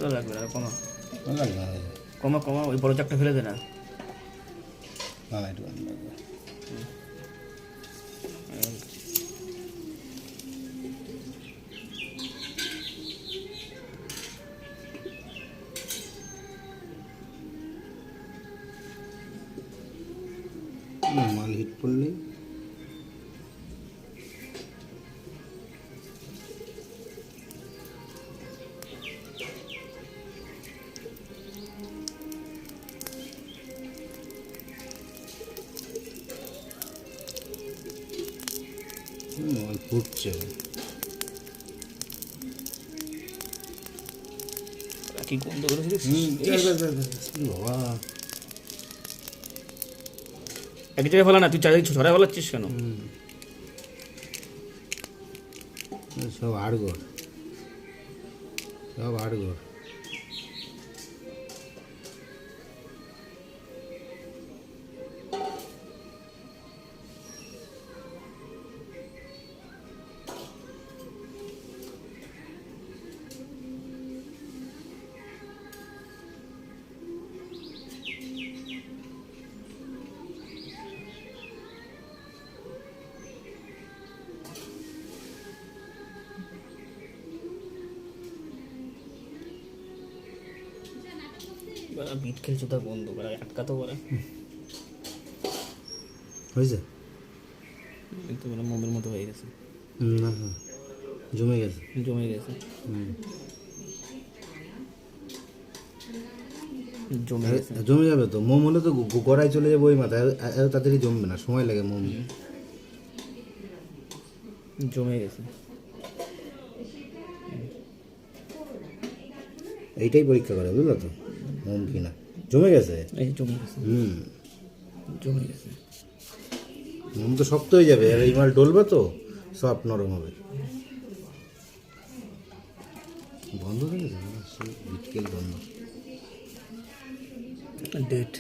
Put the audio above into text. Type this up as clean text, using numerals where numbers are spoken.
কতটা লাগবে আর কমা লাগবে না কমা কমা ওই বড় চাকটা ফেলে দে না না না একটু লাগবে মাল হিট পড়লেই ফুটছে কি গন্ধ করেছিস বাবা এক জায়গায় ফেলা না তুই চারিদিকে ছড়ায় ফেলাচ্ছিস কেন সব আড়গোড় সব আড়গোড় বিট খেলছো তার বন্ধ করা আটকাতেও পারে হয়েছে কিন্তু মানে মোমের মতো হয়ে গেছে না জমে গেছে জমে গেছে জমে গেছে জমে যাবে তো মোম হলে তো গড়াই চলে যাবে ওই মাথায় এত তাড়াতাড়ি জমবে না সময় লাগে মোম জমে গেছে এইটাই পরীক্ষা করে বুঝলো তো মোম কিনা জমে গেছে এই জমে গেছে জমে গেছে মোম তো শক্ত হয়ে যাবে আর এই মাল ডলবে তো সব নরম হবে বন্ধ হয়ে গেছে বিটকেল বন্ধ ডেট